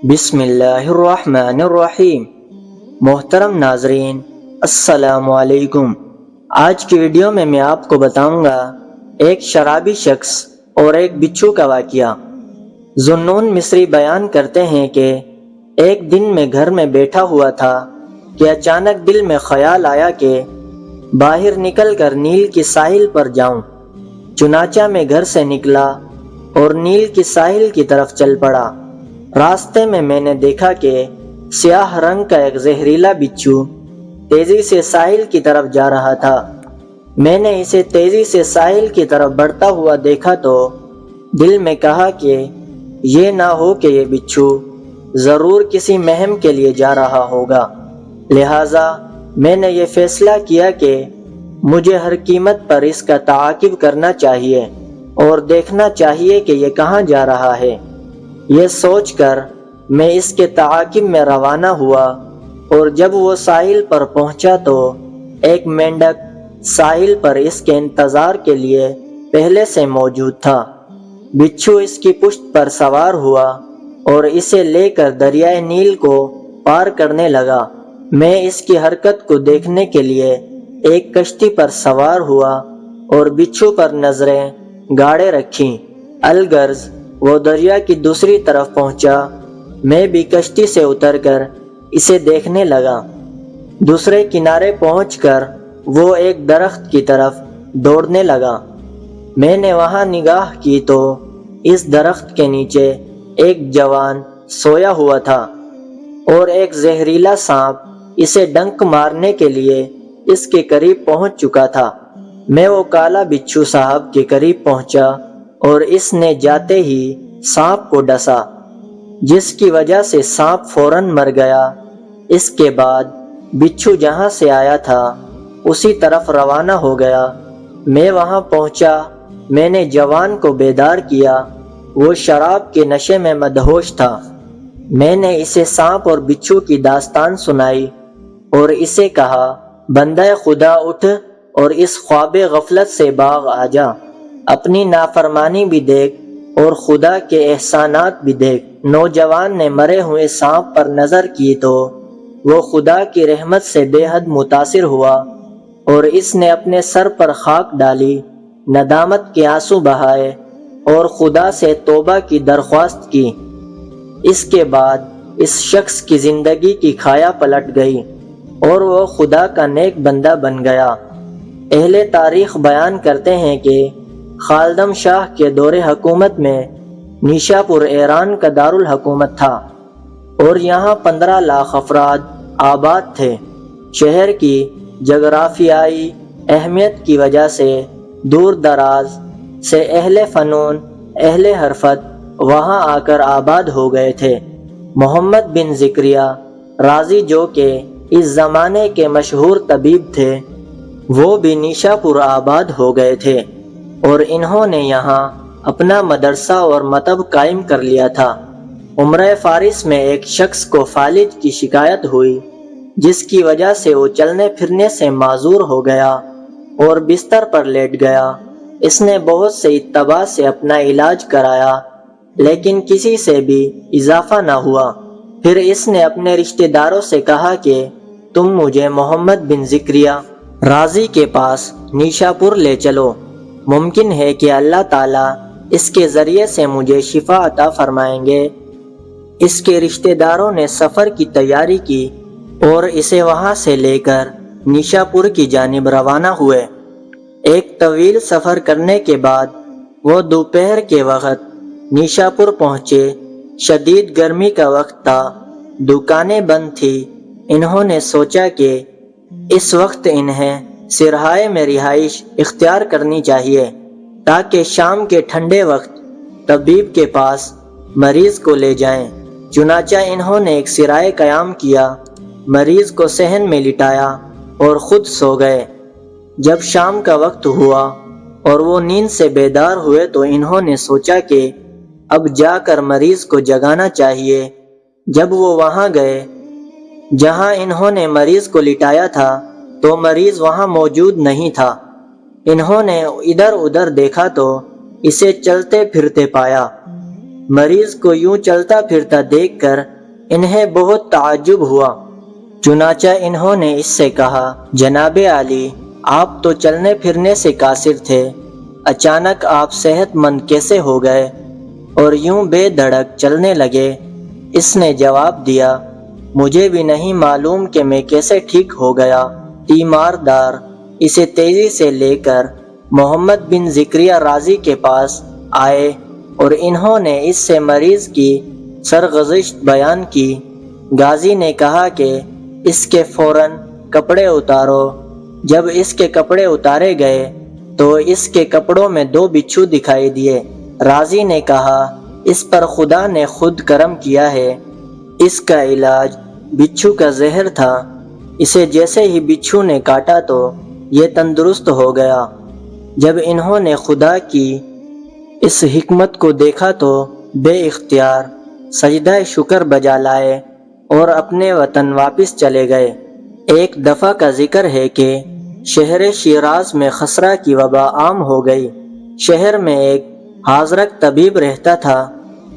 بسم اللہ الرحمن الرحیم۔ محترم ناظرین، السلام علیکم۔ آج کی ویڈیو میں آپ کو بتاؤں گا ایک شرابی شخص اور ایک بچھو کا واقعہ۔ ذوالنون مصری بیان کرتے ہیں کہ ایک دن میں گھر میں بیٹھا ہوا تھا کہ اچانک دل میں خیال آیا کہ باہر نکل کر نیل کی ساحل پر جاؤں۔ چنانچہ میں گھر سے نکلا اور نیل کی ساحل کی طرف چل پڑا۔ راستے میں نے دیکھا کہ سیاہ رنگ کا ایک زہریلا بچھو تیزی سے ساحل کی طرف جا رہا تھا۔ میں نے اسے تیزی سے ساحل کی طرف بڑھتا ہوا دیکھا تو دل میں کہا کہ یہ نہ ہو کہ یہ بچھو ضرور کسی مہم کے لیے جا رہا ہوگا، لہٰذا میں نے یہ فیصلہ کیا کہ مجھے ہر قیمت پر اس کا تعاقب کرنا چاہیے اور دیکھنا چاہیے کہ یہ کہاں جا رہا ہے۔ یہ سوچ کر میں اس کے تعاقب میں روانہ ہوا اور جب وہ ساحل پر پہنچا تو ایک مینڈک ساحل پر اس کے انتظار کے لیے پہلے سے موجود تھا۔ بچھو اس کی پشت پر سوار ہوا اور اسے لے کر دریائے نیل کو پار کرنے لگا۔ میں اس کی حرکت کو دیکھنے کے لیے ایک کشتی پر سوار ہوا اور بچھو پر نظریں گاڑے رکھیں۔ الغرض وہ دریا کی دوسری طرف پہنچا۔ میں بھی کشتی سے اتر کر اسے دیکھنے لگا۔ دوسرے کنارے پہنچ کر وہ ایک درخت کی طرف دوڑنے لگا۔ میں نے وہاں نگاہ کی تو اس درخت کے نیچے ایک جوان سویا ہوا تھا اور ایک زہریلا سانپ اسے ڈنک مارنے کے لیے اس کے قریب پہنچ چکا تھا۔ میں وہ کالا بچھو صاحب کے قریب پہنچا اور اس نے جاتے ہی سانپ کو ڈسا، جس کی وجہ سے سانپ فوراً مر گیا۔ اس کے بعد بچھو جہاں سے آیا تھا اسی طرف روانہ ہو گیا۔ میں وہاں پہنچا، میں نے جوان کو بیدار کیا۔ وہ شراب کے نشے میں مدہوش تھا۔ میں نے اسے سانپ اور بچھو کی داستان سنائی اور اسے کہا، بندہ خدا اٹھ اور اس خواب غفلت سے باغ آ جا، اپنی نافرمانی بھی دیکھ اور خدا کے احسانات بھی دیکھ۔ نوجوان نے مرے ہوئے سانپ پر نظر کی تو وہ خدا کی رحمت سے بے حد متاثر ہوا اور اس نے اپنے سر پر خاک ڈالی، ندامت کے آنسو بہائے اور خدا سے توبہ کی درخواست کی۔ اس کے بعد اس شخص کی زندگی کی کھایا پلٹ گئی اور وہ خدا کا نیک بندہ بن گیا۔ اہل تاریخ بیان کرتے ہیں کہ خالدم شاہ کے دور حکومت میں نیشاپور ایران کا دارالحکومت تھا اور یہاں 15 لاکھ افراد آباد تھے۔ شہر کی جغرافیائی اہمیت کی وجہ سے دور دراز سے اہل فنون، اہل حرفت وہاں آ کر آباد ہو گئے تھے۔ محمد بن زکریا رازی جو کہ اس زمانے کے مشہور طبیب تھے، وہ بھی نیشاپور آباد ہو گئے تھے اور انہوں نے یہاں اپنا مدرسہ اور مکتب قائم کر لیا تھا۔ عمرہ فارس میں ایک شخص کو فالج کی شکایت ہوئی، جس کی وجہ سے وہ چلنے پھرنے سے معذور ہو گیا اور بستر پر لیٹ گیا۔ اس نے بہت سے اتباع سے اپنا علاج کرایا لیکن کسی سے بھی اضافہ نہ ہوا۔ پھر اس نے اپنے رشتہ داروں سے کہا کہ تم مجھے محمد بن زکریا رازی کے پاس نیشاپور لے چلو، ممکن ہے کہ اللہ تعالیٰ اس کے ذریعے سے مجھے شفا عطا فرمائیں گے۔ اس کے رشتہ داروں نے سفر کی تیاری کی اور اسے وہاں سے لے کر نیشاپور کی جانب روانہ ہوئے۔ ایک طویل سفر کرنے کے بعد وہ دوپہر کے وقت نیشاپور پہنچے۔ شدید گرمی کا وقت تھا، دکانیں بند تھی۔ انہوں نے سوچا کہ اس وقت انہیں سرہائے میں رہائش اختیار کرنی چاہیے تاکہ شام کے ٹھنڈے وقت طبیب کے پاس مریض کو لے جائیں۔ چنانچہ انہوں نے ایک سرائے قیام کیا، مریض کو صحن میں لٹایا اور خود سو گئے۔ جب شام کا وقت ہوا اور وہ نیند سے بیدار ہوئے تو انہوں نے سوچا کہ اب جا کر مریض کو جگانا چاہیے۔ جب وہ وہاں گئے جہاں انہوں نے مریض کو لٹایا تھا تو مریض وہاں موجود نہیں تھا۔ انہوں نے ادھر ادھر دیکھا تو اسے چلتے پھرتے پایا۔ مریض کو یوں چلتا پھرتا دیکھ کر انہیں بہت تعجب ہوا۔ چنانچہ انہوں نے اس سے کہا، جناب عالی، آپ تو چلنے پھرنے سے قاصر تھے، اچانک آپ صحت مند کیسے ہو گئے اور یوں بے دھڑک چلنے لگے؟ اس نے جواب دیا، مجھے بھی نہیں معلوم کہ میں کیسے ٹھیک ہو گیا۔ تیماردار اسے تیزی سے لے کر محمد بن زکریہ رازی کے پاس آئے اور انہوں نے اس سے مریض کی سرگزشت بیان کی۔ غازی نے کہا کہ اس کے فوراً کپڑے اتارو۔ جب اس کے کپڑے اتارے گئے تو اس کے کپڑوں میں 2 بچھو دکھائی دیے۔ رازی نے کہا، اس پر خدا نے خود کرم کیا ہے، اس کا علاج بچھو کا زہر تھا، اسے جیسے ہی بچھو نے کاٹا تو یہ تندرست ہو گیا۔ جب انہوں نے خدا کی اس حکمت کو دیکھا تو بے اختیار سجدہ شکر بجا لائے اور اپنے وطن واپس چلے گئے۔ ایک دفعہ کا ذکر ہے کہ شہر شیراز میں خسرہ کی وبا عام ہو گئی۔ شہر میں ایک حاضرک طبیب رہتا تھا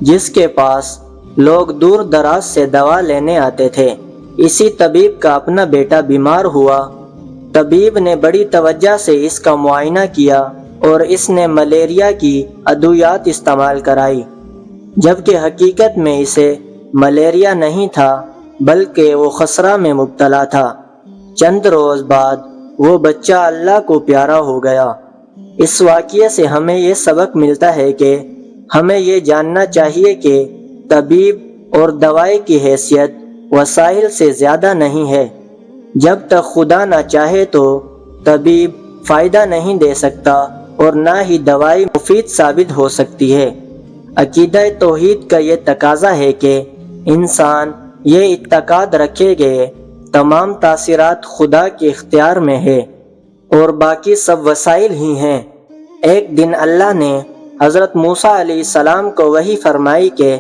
جس کے پاس لوگ دور دراز سے دوا لینے آتے تھے۔ اسی طبیب کا اپنا بیٹا بیمار ہوا۔ طبیب نے بڑی توجہ سے اس کا معائنہ کیا اور اس نے ملیریا کی ادویات استعمال کرائی، جبکہ حقیقت میں اسے ملیریا نہیں تھا بلکہ وہ خسرہ میں مبتلا تھا۔ چند روز بعد وہ بچہ اللہ کو پیارا ہو گیا۔ اس واقعے سے ہمیں یہ سبق ملتا ہے کہ ہمیں یہ جاننا چاہیے کہ طبیب اور دوائی کی حیثیت وسائل سے زیادہ نہیں ہے۔ جب تک خدا نہ چاہے تو طبیب فائدہ نہیں دے سکتا اور نہ ہی دوائی مفید ثابت ہو سکتی ہے۔ عقیدہ توحید کا یہ تقاضا ہے کہ انسان یہ اعتقاد رکھے کہ تمام تاثیرات خدا کے اختیار میں ہے اور باقی سب وسائل ہی ہیں۔ ایک دن اللہ نے حضرت موسیٰ علیہ السلام کو وحی فرمائی کہ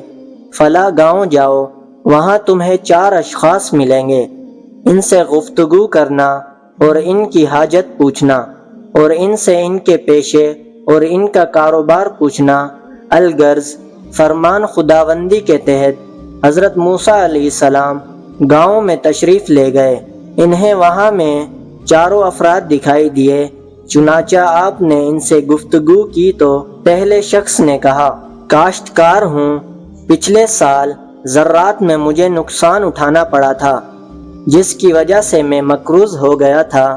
فلاں گاؤں جاؤ، وہاں تمہیں 4 اشخاص ملیں گے، ان سے گفتگو کرنا اور ان کی حاجت پوچھنا اور ان سے ان کے پیشے اور ان کا کاروبار پوچھنا۔ الغرض فرمان خداوندی کے تحت حضرت موسیٰ علیہ السلام گاؤں میں تشریف لے گئے۔ انہیں وہاں میں 4 افراد دکھائی دیے۔ چنانچہ آپ نے ان سے گفتگو کی تو پہلے شخص نے کہا، کاشتکار ہوں، پچھلے سال زراعت میں مجھے نقصان اٹھانا پڑا تھا جس کی وجہ سے میں مقروض ہو گیا تھا۔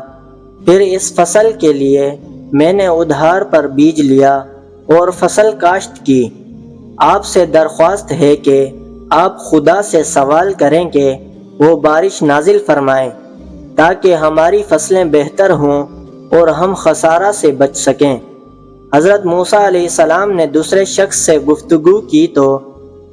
پھر اس فصل کے لیے میں نے ادھار پر بیج لیا اور فصل کاشت کی۔ آپ سے درخواست ہے کہ آپ خدا سے سوال کریں کہ وہ بارش نازل فرمائے تاکہ ہماری فصلیں بہتر ہوں اور ہم خسارہ سے بچ سکیں۔ حضرت موسیٰ علیہ السلام نے دوسرے شخص سے گفتگو کی تو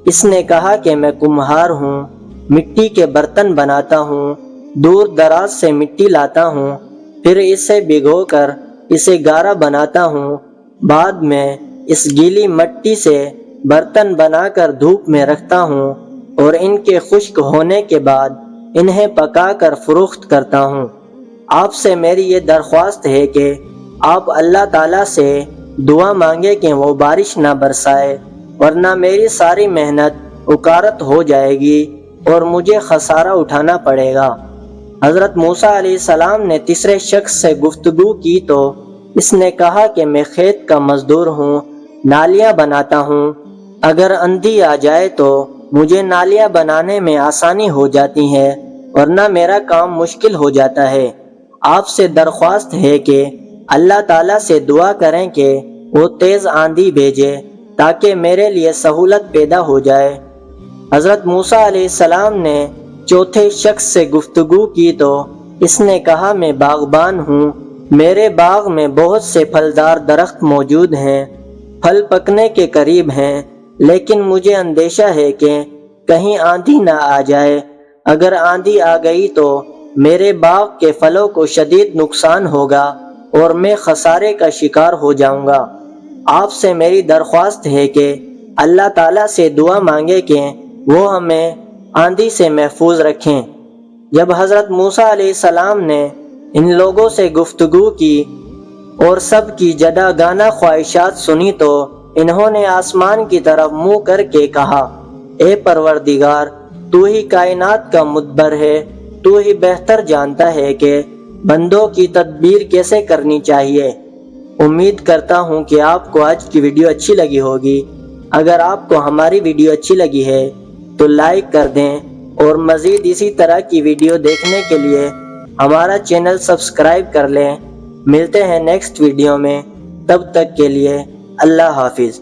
اس نے کہا کہ میں کمہار ہوں، مٹی کے برتن بناتا ہوں، دور دراز سے مٹی لاتا ہوں، پھر اسے بھگو کر اسے گارا بناتا ہوں، بعد میں اس گیلی مٹی سے برتن بنا کر دھوپ میں رکھتا ہوں اور ان کے خشک ہونے کے بعد انہیں پکا کر فروخت کرتا ہوں۔ آپ سے میری یہ درخواست ہے کہ آپ اللہ تعالیٰ سے دعا مانگے کہ وہ بارش نہ برسائے، ورنہ میری ساری محنت اکارت ہو جائے گی اور مجھے خسارہ اٹھانا پڑے گا۔ حضرت موسیٰ علیہ السلام نے تیسرے شخص سے گفتگو کی تو اس نے کہا کہ میں کھیت کا مزدور ہوں، نالیاں بناتا ہوں، اگر اندھی آ جائے تو مجھے نالیاں بنانے میں آسانی ہو جاتی ہے ورنہ میرا کام مشکل ہو جاتا ہے۔ آپ سے درخواست ہے کہ اللہ تعالیٰ سے دعا کریں کہ وہ تیز آندھی بھیجے تاکہ میرے لیے سہولت پیدا ہو جائے۔ حضرت موسیٰ علیہ السلام نے چوتھے شخص سے گفتگو کی تو اس نے کہا میں باغبان ہوں، میرے باغ میں بہت سے پھلدار درخت موجود ہیں، پھل پکنے کے قریب ہیں، لیکن مجھے اندیشہ ہے کہ کہیں آندھی نہ آ جائے، اگر آندھی آ گئی تو میرے باغ کے پھلوں کو شدید نقصان ہوگا اور میں خسارے کا شکار ہو جاؤں گا۔ آپ سے میری درخواست ہے کہ اللہ تعالیٰ سے دعا مانگے کہ وہ ہمیں آندھی سے محفوظ رکھیں۔ جب حضرت موسیٰ علیہ السلام نے ان لوگوں سے گفتگو کی اور سب کی جداگانہ خواہشات سنی تو انہوں نے آسمان کی طرف منہ کر کے کہا، اے پروردگار، تو ہی کائنات کا مدبر ہے، تو ہی بہتر جانتا ہے کہ بندوں کی تدبیر کیسے کرنی چاہیے۔ امید کرتا ہوں کہ آپ کو آج کی ویڈیو اچھی لگی ہوگی۔ اگر آپ کو ہماری ویڈیو اچھی لگی ہے تو لائک کر دیں، اور مزید اسی طرح کی ویڈیو دیکھنے کے لیے ہمارا چینل سبسکرائب کر لیں۔ ملتے ہیں نیکسٹ ویڈیو میں، تب تک کے لیے اللہ حافظ۔